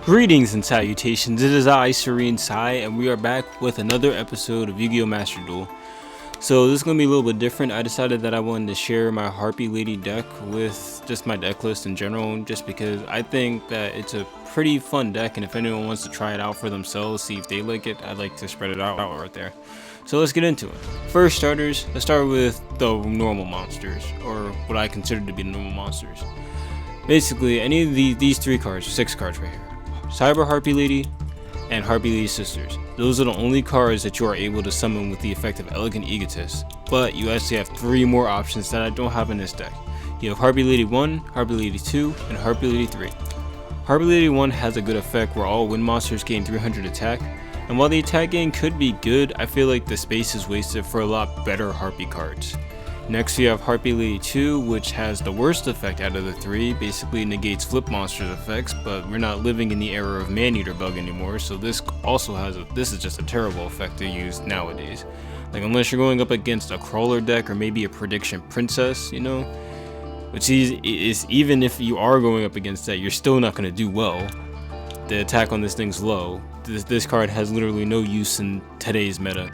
Greetings and salutations, it is I, Serene Sai, and we are back with another episode of Yu-Gi-Oh! Master Duel. So this is going to be a little bit different. I decided that I wanted to share my Harpie Lady deck with just my deck list in general, just because I think that it's a pretty fun deck, and if anyone wants to try it out for themselves, see if they like it, I'd like to spread it out right there. So let's get into it. First starters, let's start with the normal monsters, or what I consider to be the normal monsters. Basically, any of these three cards, 6 cards right here. Cyber Harpie Lady and Harpie Lady Sisters. Those are the only cards that you are able to summon with the effect of Elegant Egotist, but you actually have 3 more options that I don't have in this deck. You have Harpie Lady 1, Harpie Lady 2, and Harpie Lady 3. Harpie Lady 1 has a good effect where all wind monsters gain 300 attack, and while the attack gain could be good, I feel like the space is wasted for a lot better Harpie cards. Next we have Harpie Lady 2, which has the worst effect out of the 3, basically negates flip monsters effects, but we're not living in the era of Maneater bug anymore, so this also has this is just a terrible effect to use nowadays. Like, unless you're going up against a crawler deck or maybe a prediction princess, you know, which is even if you are going up against that, you're still not going to do well. The attack on this thing's low. This card has literally no use in today's meta.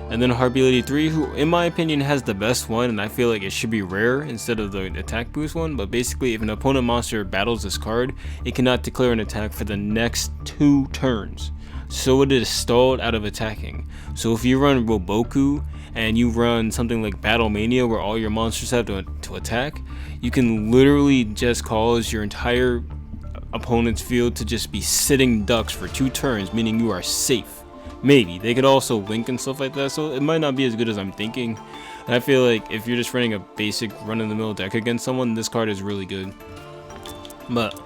And then Harpie Lady 3, who in my opinion has the best one, and I feel like it should be rare instead of the attack boost one, but basically if an opponent monster battles this card, it cannot declare an attack for the next 2 turns. So it is stalled out of attacking. So if you run Roboku and you run something like Battle Mania where all your monsters have to attack, you can literally just cause your entire opponent's field to just be sitting ducks for 2 turns, meaning you are safe. Maybe they could also wink and stuff like that, so it might not be as good as I'm thinking. And I feel like if you're just running a basic run-of-the-mill deck against someone, this card is really good. But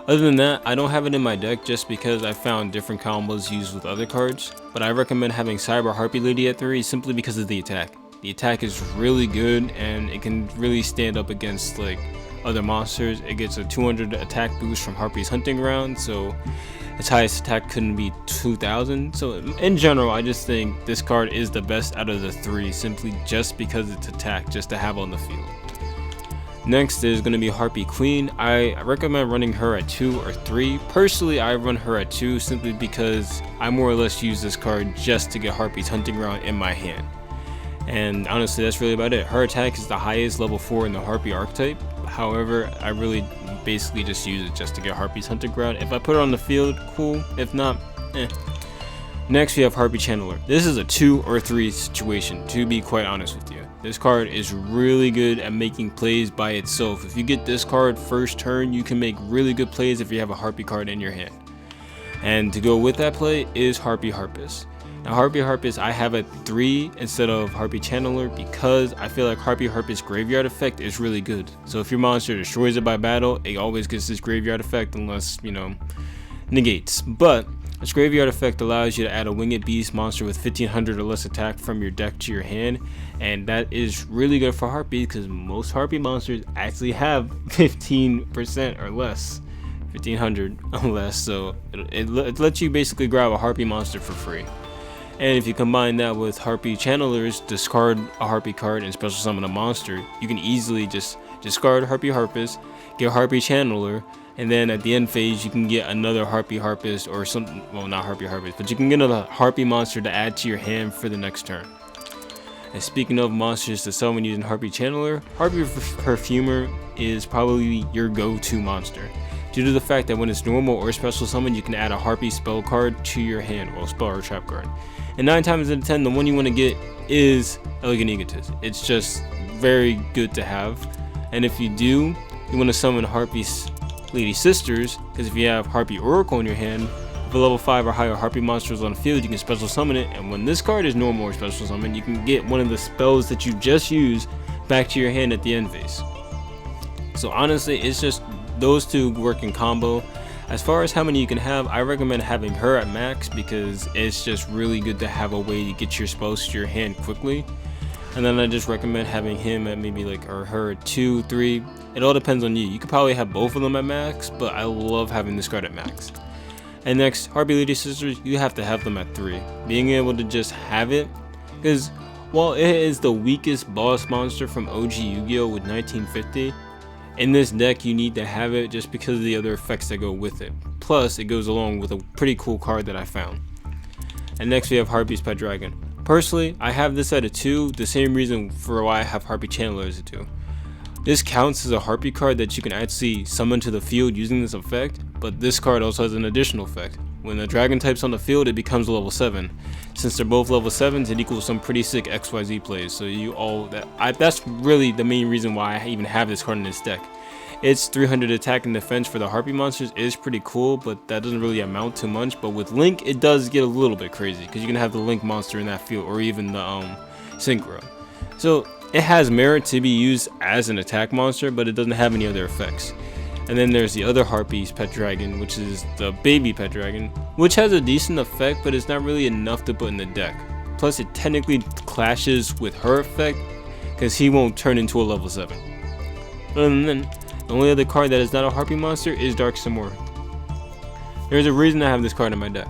other than that, I don't have it in my deck just because I found different combos used with other cards. But I recommend having Cyber Harpie Lady at 3 simply because of the attack. The attack is really good and it can really stand up against like other monsters. It gets a 200 attack boost from Harpie's Hunting Ground, so its highest attack couldn't be 2000. So in general, I just think this card is the best out of the 3 simply just because it's attack just to have on the field. Next is going to be Harpie Queen. I recommend running her at 2 or 3. Personally, I run her at 2 simply because I more or less use this card just to get Harpie's Hunting Ground in my hand. And honestly, that's really about it. Her attack is the highest level 4 in the Harpie archetype. However, I really basically just use it just to get Harpie's Hunting Ground. If I put it on the field, cool. If not, eh. Next we have Harpie Channeler. This is a 2 or 3 situation, to be quite honest with you. This card is really good at making plays by itself. If you get this card first turn, you can make really good plays if you have a Harpie card in your hand. And to go with that play is Harpie Harpist. Now Harpie Harpist I have at 3 instead of Harpie Channeler because I feel like Harpie Harpist graveyard effect is really good. So if your monster destroys it by battle, it always gets this graveyard effect unless, you know, negates. But this graveyard effect allows you to add a winged beast monster with 1500 or less attack from your deck to your hand, and that is really good for Harpie because most Harpie monsters actually have 15% or less. 1500 or less, so it lets you basically grab a Harpie monster for free. And if you combine that with Harpie Channelers, discard a Harpie card and special summon a monster, you can easily just discard Harpie Harpist, get Harpie Channeler, and then at the end phase you can get another Harpie Harpist or something, well, not Harpie Harpist, but you can get another Harpie monster to add to your hand for the next turn. And speaking of monsters to summon using Harpie Channeler, Harpie Perfumer is probably your go-to monster, due to the fact that when it's normal or special summon, you can add a Harpie spell card to your hand, well, spell or trap card. And 9 times out of 10, the one you want to get is Elegant Egotist. It's just very good to have. And if you do, you want to summon Harpie Lady Sisters, because if you have Harpie Oracle in your hand, if a level 5 or higher Harpie monster is on the field, you can special summon it. And when this card is normal or special summon, you can get one of the spells that you just used back to your hand at the end phase. So honestly, it's just those 2 work in combo. As far as how many you can have, I recommend having her at max because it's just really good to have a way to get your spells to your hand quickly. And then I just recommend having him at maybe like, or her at 2, 3. It all depends on you. You could probably have both of them at max, but I love having this card at max. And next, Harpie Lady Sisters, you have to have them at 3. Being able to just have it, because while it is the weakest boss monster from OG Yu-Gi-Oh! With 1950, in this deck you need to have it just because of the other effects that go with it. plus it goes along with a pretty cool card that I found. And next we have Harpie's Pet Dragon. Personally, I have this at a 2, the same reason for why I have Harpie Chandler as a 2. This counts as a Harpie card that you can actually summon to the field using this effect, but this card also has an additional effect. When the dragon type's on the field, it becomes a level 7. Since they're both level 7s, it equals some pretty sick XYZ plays. So that's really the main reason why I even have this card in this deck. Its 300 attack and defense for the Harpie monsters is pretty cool, but that doesn't really amount to much. But with Link, it does get a little bit crazy because you can have the Link monster in that field, or even the Synchro. So it has merit to be used as an attack monster, but it doesn't have any other effects. And then there's the other Harpie's Pet Dragon, which is the baby Pet Dragon, which has a decent effect, but it's not really enough to put in the deck. Plus, it technically clashes with her effect because he won't turn into a level 7. And then the only other card that is not a Harpie monster is Dark Samora. There's a reason I have this card in my deck,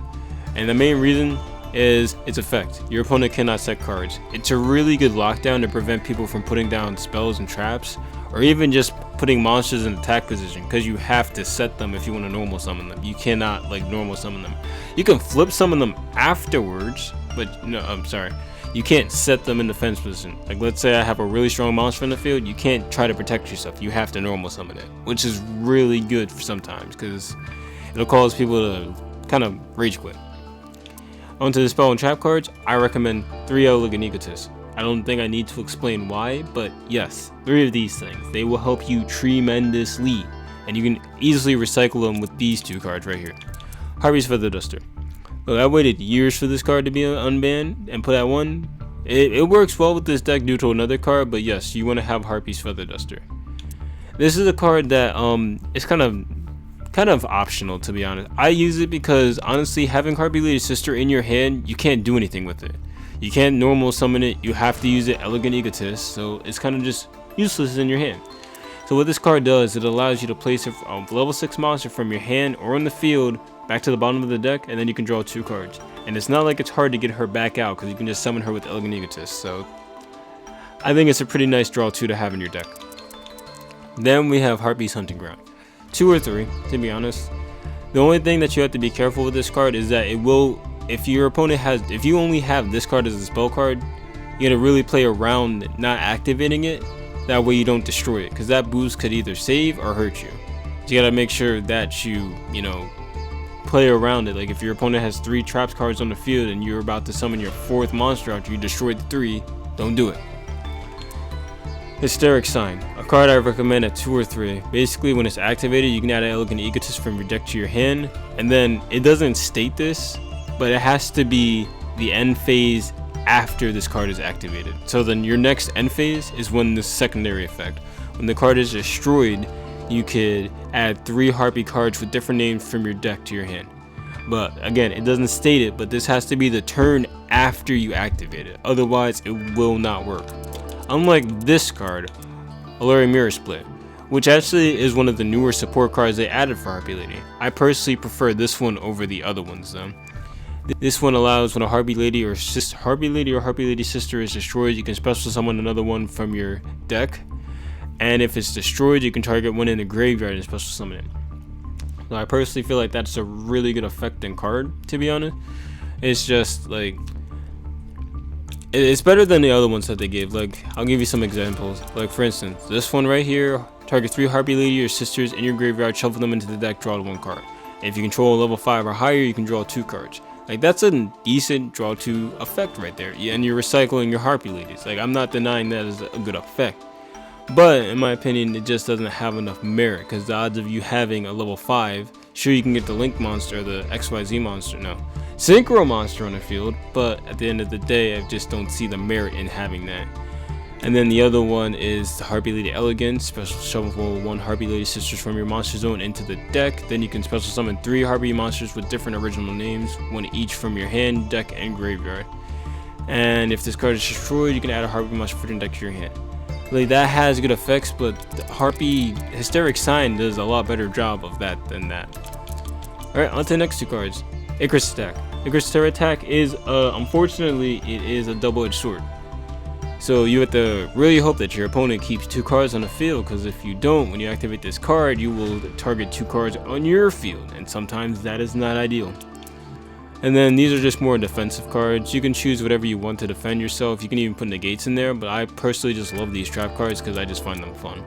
and the main reason is its effect. Your opponent cannot set cards. It's a really good lockdown to prevent people from putting down spells and traps, or even just putting monsters in attack position, because you have to set them if you want to normal summon them. You cannot like normal summon them. You can flip summon them afterwards, but no, I'm sorry, you can't set them in defense position. Like, let's say I have a really strong monster in the field, you can't try to protect yourself. You have to normal summon it, which is really good for sometimes because it'll cause people to kind of rage quit. Onto the spell and trap cards, I recommend 3 Elegant Egotists. I don't think I need to explain why, but yes, 3 of these things. They will help you tremendously, and you can easily recycle them with these 2 cards right here. Harpie's Feather Duster. Look, I waited years for this card to be unbanned and put at 1. It works well with this deck due to another card, but yes, you want to have Harpie's Feather Duster. This is a card that is kind of optional, to be honest. I use it because honestly, having Harpie Lady's Sister in your hand, you can't do anything with it. You can't normal summon it, you have to use it Elegant Egotist, so it's kind of just useless in your hand. So what this card does, it allows you to place a level 6 monster from your hand or in the field back to the bottom of the deck, and then you can draw 2 cards. And it's not like it's hard to get her back out because you can just summon her with Elegant Egotist, so I think it's a pretty nice draw 2 to have in your deck. Then we have Harpie's Hunting Ground. 2 or 3, to be honest. The only thing that you have to be careful with this card is that it will, if you only have this card as a spell card, you gotta really play around not activating it. That way you don't destroy it, because that boost could either save or hurt you. So you gotta make sure that you play around it. Like if your opponent has 3 traps cards on the field and you're about to summon your 4th monster after you destroyed the 3, don't do it. Hysteric Sign, a card I recommend at 2 or 3. Basically, when it's activated, you can add an Elegant Egotist from your deck to your hand, and then it doesn't state this, but it has to be the end phase after this card is activated. So then your next end phase is when the secondary effect. When the card is destroyed, you could add 3 Harpie cards with different names from your deck to your hand. But again, it doesn't state it, but this has to be the turn after you activate it. Otherwise, it will not work. Unlike this card, Alluring Mirror Split, which actually is one of the newer support cards they added for Harpie Lady. I personally prefer this one over the other ones though. This one allows when a Harpie Lady or Harpie Lady Sister is destroyed, you can special summon another one from your deck. And if it's destroyed, you can target one in the graveyard and special summon it. So I personally feel like that's a really good effect and card, to be honest. It's just like, it's better than the other ones that they gave. Like, I'll give you some examples. Like for instance, this one right here, target 3 Harpie Lady or Sisters in your graveyard, shuffle them into the deck, draw 1 card. And if you control a level 5 or higher, you can draw 2 cards. Like, that's a decent draw 2 effect right there. Yeah, and you're recycling your Harpie Ladies. Like, I'm not denying that is a good effect. But in my opinion, it just doesn't have enough merit, because the odds of you having a level 5, sure, you can get the Link monster, the XYZ monster, no, Synchro monster on the field, but at the end of the day, I just don't see the merit in having that. And then the other one is the Harpie Lady Elegance, special shuffle 1 Harpie Lady Sisters from your monster zone into the deck. Then you can special summon 3 Harpie monsters with different original names, 1 each from your hand, deck, and graveyard. And if this card is destroyed, you can add a Harpie monster from your deck to your hand. Like, that has good effects, but Harpie Hysteric Sign does a lot better job of that than that. Alright, on to the next 2 cards. Icarus Attack. Icarus Attack is, unfortunately, it is a double-edged sword. So you have to really hope that your opponent keeps 2 cards on the field, because if you don't, when you activate this card, you will target 2 cards on your field, and sometimes that is not ideal. And then these are just more defensive cards. You can choose whatever you want to defend yourself. You can even put negates in there, but I personally just love these trap cards because I just find them fun.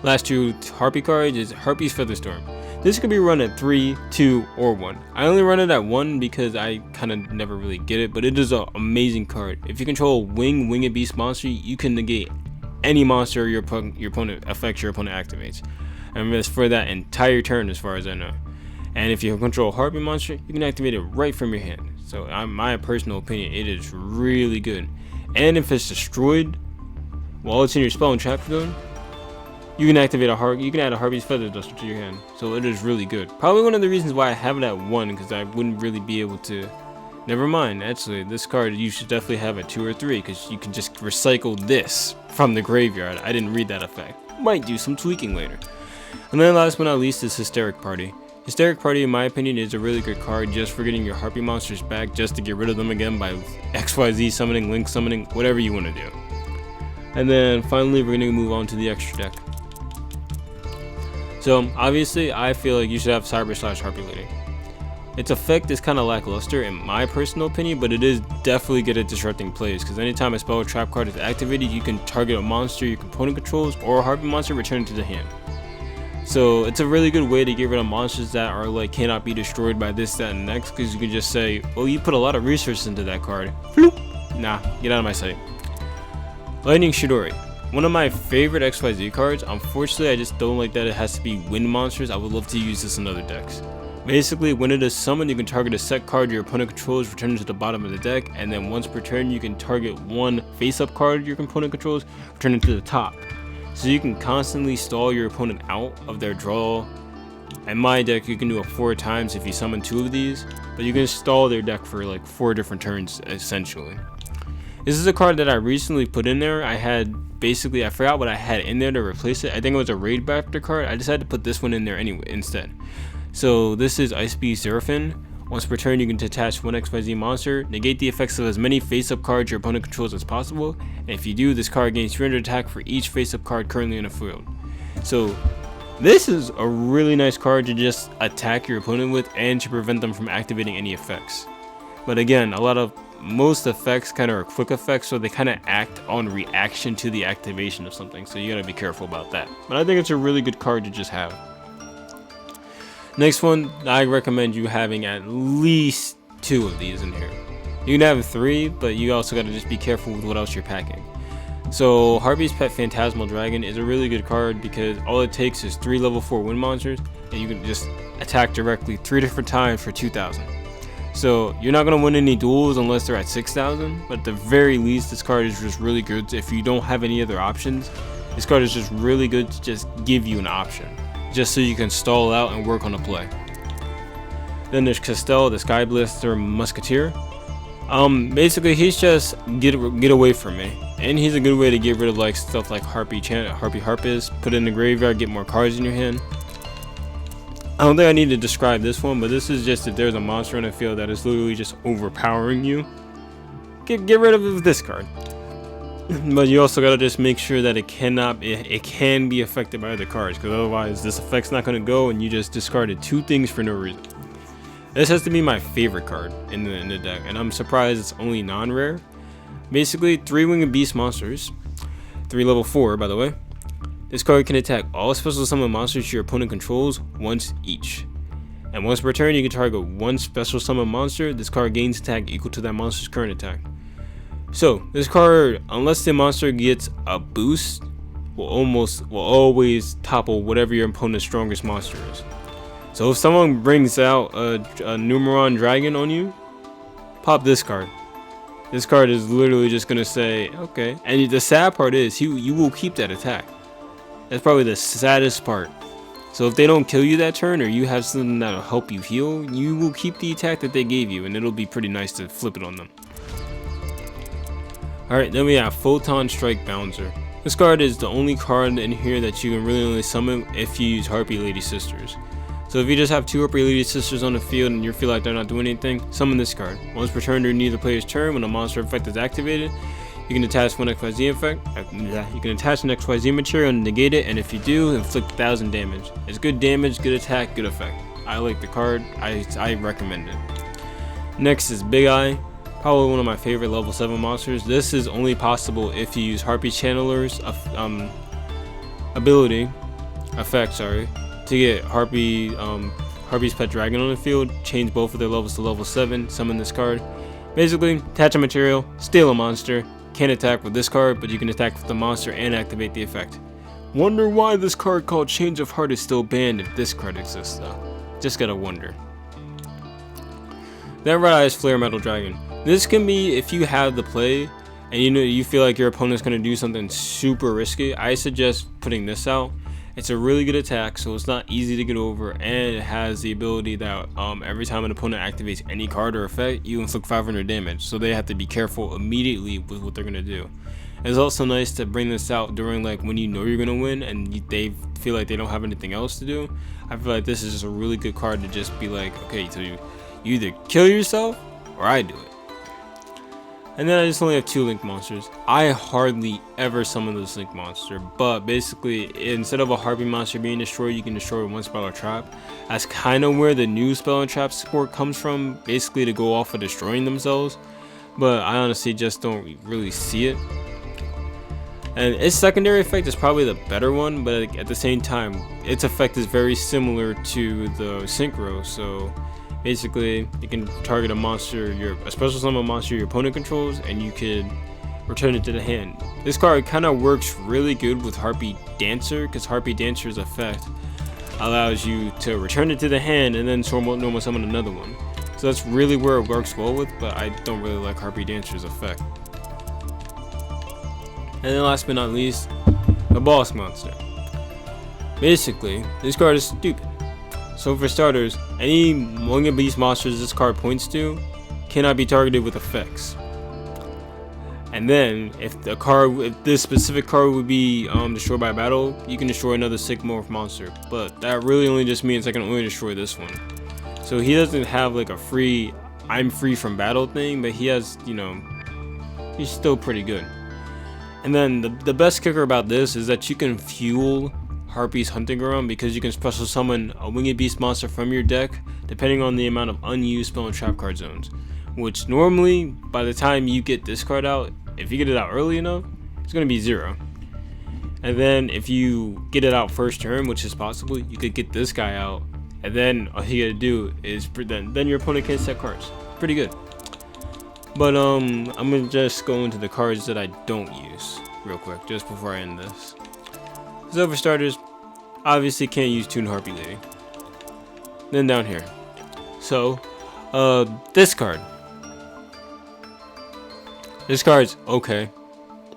Last 2 Harpie cards is Harpie's Featherstorm. This could be run at 3, 2, or 1. I only run it at 1 because I kind of never really get it, but it is an amazing card. If you control a winged beast monster, you can negate any monster your opponent affects, your opponent activates. And it's for that entire turn as far as I know. And if you control a Harpie monster, you can activate it right from your hand. So in my personal opinion, it is really good. And if it's destroyed while it's in your spell and trap zone, you can activate you can add a Harpie's Feather Duster to your hand. So it is really good. Probably one of the reasons why I have it at 1, because I wouldn't really be able to. Never mind, actually, this card you should definitely have at 2 or 3, because you can just recycle this from the graveyard. I didn't read that effect. Might do some tweaking later. And then last but not least is Hysteric Party. Hysteric Party, in my opinion, is a really good card just for getting your Harpie monsters back, just to get rid of them again by XYZ summoning, Link summoning, whatever you want to do. And then finally, we're going to move on to the extra deck. So obviously, I feel like you should have Cyber/Harpie Lady. Its effect is kind of lackluster in my personal opinion, but it is definitely good at disrupting plays, because anytime a spell or trap card is activated, you can target a monster your opponent controls or a Harpie monster, return it to the hand. So it's a really good way to get rid of monsters that are like cannot be destroyed by this, that, and next, because you can just say, oh, you put a lot of resources into that card. Floop. Nah, get out of my sight. Lightning Shidori. One of my favorite XYZ cards. Unfortunately, I just don't like that it has to be wind monsters. I would love to use this in other decks. Basically, when it is summoned, you can target a set card your opponent controls, return it to the bottom of the deck, and then once per turn, you can target 1 face-up card your opponent controls, return it to the top. So you can constantly stall your opponent out of their draw. In my deck, you can do it 4 times if you summon 2 of these, but you can stall their deck for like 4 different turns, essentially. This is a card that I recently put in there. I forgot what I had in there to replace it. I think it was a Raid Raptor card. I decided to put this one in there anyway instead. So this is Ice Beast Seraphim. Once per turn, you can detach 1 XYZ monster, negate the effects of as many face-up cards your opponent controls as possible, and if you do, this card gains 300 attack for each face-up card currently in the field. So this is a really nice card to just attack your opponent with and to prevent them from activating any effects. But again, most effects kind of are quick effects, so they kind of act on reaction to the activation of something, so you gotta be careful about that. But I think it's a really good card to just have. Next one, I recommend you having at least 2 of these in here. You can have 3, but you also gotta just be careful with what else you're packing. So Harpie's Pet Phantasmal Dragon is a really good card because all it takes is 3 level 4 wind monsters, and you can just attack directly 3 different times for 2,000. So you're not going to win any duels unless they're at 6,000, but at the very least, this card is just really good. If you don't have any other options, this card is just really good to just give you an option, just so you can stall out and work on a play. Then there's Castel, the Sky Blister Musketeer. Basically, he's just get away from me, and he's a good way to get rid of like stuff like Harpist, put it in the graveyard, get more cards in your hand. I don't think I need to describe this one, but this is just if there's a monster on the field that is literally just overpowering you, get rid of it with this card. But you also gotta just make sure that it can be affected by other cards, because otherwise this effect's not gonna go and you just discarded 2 things for no reason. This has to be my favorite card in the deck, and I'm surprised it's only non-rare. Basically, 3 winged beast monsters, 3 level 4 by the way. This card can attack all special summon monsters your opponent controls once each. And once per turn, you can target 1 special summon monster. This card gains attack equal to that monster's current attack. So, this card, unless the monster gets a boost, will always topple whatever your opponent's strongest monster is. So if someone brings out a Numeron Dragon on you, pop this card. This card is literally just going to say, okay. And the sad part is, you will keep that attack. That's probably the saddest part. So if they don't kill you that turn, or you have something that'll help you heal, you will keep the attack that they gave you, and it'll be pretty nice to flip it on them. Alright, then we have Photon Strike Bouncer. This card is the only card in here that you can really only summon if you use Harpie Lady Sisters. So if you just have 2 Harpie Lady Sisters on the field and you feel like they're not doing anything, summon this card. Once per turn during either player's turn, when a monster effect is activated, You can attach one XYZ effect. You can attach an XYZ material and negate it, and if you do, inflict 1000 damage. It's good damage, good attack, good effect. I like the card. I recommend it. Next is Big Eye. Probably one of my favorite level 7 monsters. This is only possible if you use Harpie Channeler's effect, to get Harpie's Pet Dragon on the field, change both of their levels to level 7, summon this card. Basically, attach a material, steal a monster, can't attack with this card, but you can attack with the monster and activate the effect. Wonder why this card called Change of Heart is still banned if this card exists though. Just gotta wonder. Then Red Eye's Flare Metal Dragon. This can be if you have the play and you feel like your opponent's gonna do something super risky. I suggest putting this out. It's a really good attack, so it's not easy to get over, and it has the ability that every time an opponent activates any card or effect, you inflict 500 damage. So they have to be careful immediately with what they're gonna do. It's also nice to bring this out during like when you know you're gonna win and they feel like they don't have anything else to do. I feel like this is just a really good card to just be like, okay, so you either kill yourself or I do it. And then I just only have 2 Link monsters. I hardly ever summon this Link monster, but basically instead of a Harpie monster being destroyed, you can destroy one spell or trap. That's kind of where the new spell and trap support comes from, basically to go off of destroying themselves. But I honestly just don't really see it. And its secondary effect is probably the better one, but at the same time, its effect is very similar to the Synchro. So basically, you can target a monster, a special summon monster your opponent controls, and you could return it to the hand. This card kind of works really good with Harpie Dancer, because Harpie Dancer's effect allows you to return it to the hand and then normal summon another one. So that's really where it works well with, but I don't really like Harpie Dancer's effect. And then last but not least, the Boss Monster. Basically, this card is stupid. So for starters, any Winged Beast monsters this card points to cannot be targeted with effects. And then, if this specific card would be destroyed by battle, you can destroy another Sigmorph monster. But that really only just means I can only destroy this one. So he doesn't have like a free, I'm free from battle thing, but he has, he's still pretty good. And then the best kicker about this is that you can fuel Harpie's Hunting Ground because you can special summon a Winged Beast monster from your deck depending on the amount of unused spell and trap card zones, which normally by the time you get this card out, if you get it out early enough, it's going to be 0. And then if you get it out first turn, which is possible, you could get this guy out, and then all you gotta do is then your opponent can't set cards. Pretty good. But I'm gonna just go into the cards that I don't use real quick just before I end this. So for starters, obviously can't use Toon Harpie Lady. Then down here, so this card's okay,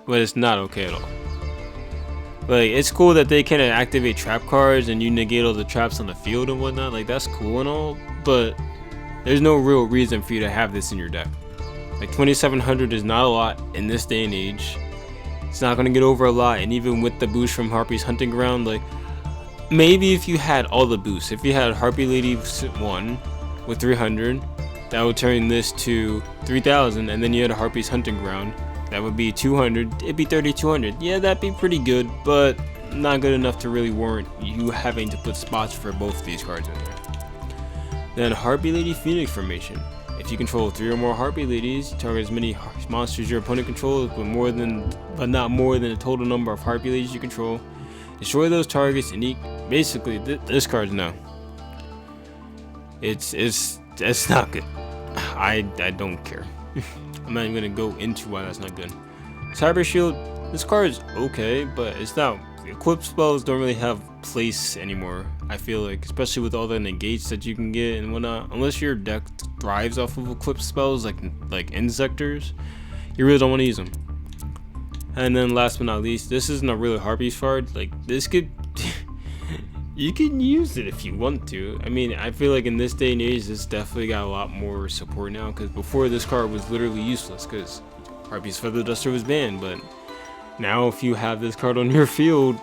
but it's not okay at all. Like, it's cool that they can activate trap cards and you negate all the traps on the field and whatnot. Like, that's cool and all, but there's no real reason for you to have this in your deck. Like, 2700 is not a lot in this day and age. It's not gonna get over a lot, and even with the boost from Harpie's Hunting Ground, like, maybe if you had all the boosts, if you had Harpie Lady 1 with 300, that would turn this to 3000, and then you had a Harpie's Hunting Ground, that would be 200, it'd be 3200. Yeah, that'd be pretty good, but not good enough to really warrant you having to put spots for both of these cards in there. Then Harpie Lady Phoenix Formation. If you control 3 or more Harpie Ladies, you target as many monsters your opponent controls, but not more than a total number of Harpie Ladies you control. Destroy those targets and basically this card's no. It's not good. I don't care. I'm not even gonna go into why that's not good. Cyber Shield, this card is okay, but it's not. Equip spells don't really have place anymore, I feel like, especially with all the negates that you can get and whatnot. Unless your deck thrives off of equip spells like Insectors, you really don't want to use them. And then last but not least, this isn't a really Harpie card. Like, this could you can use it if you want to. I mean, I feel like in this day and age, this definitely got a lot more support now, because before this card was literally useless because Harpie's Feather Duster was banned. But now if you have this card on your field,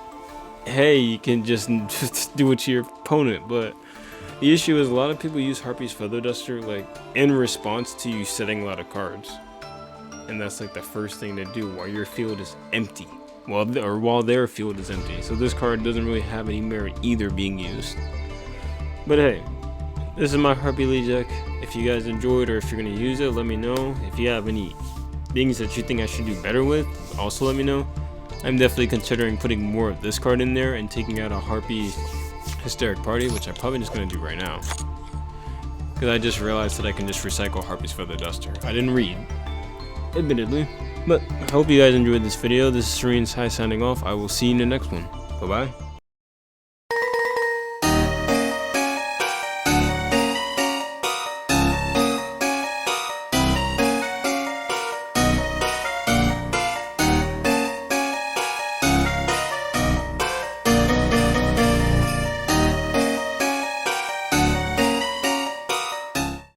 hey, you can just do it to your opponent. But the issue is a lot of people use Harpie's Feather Duster like in response to you setting a lot of cards. and that's like the first thing to do while your field is empty. While their field is empty. So this card doesn't really have any merit either being used. But hey, this is my Harpie Lady deck. If you guys enjoyed or if you're gonna use it, let me know. If you have any things that you think I should do better with, also let me know. I'm definitely considering putting more of this card in there and taking out a Harpie Hysteric Party, which I'm probably just gonna do right now. Because I just realized that I can just recycle Harpie's Feather Duster. I didn't read, admittedly. But I hope you guys enjoyed this video. This is Serene Sai signing off. I will see you in the next one. Bye bye.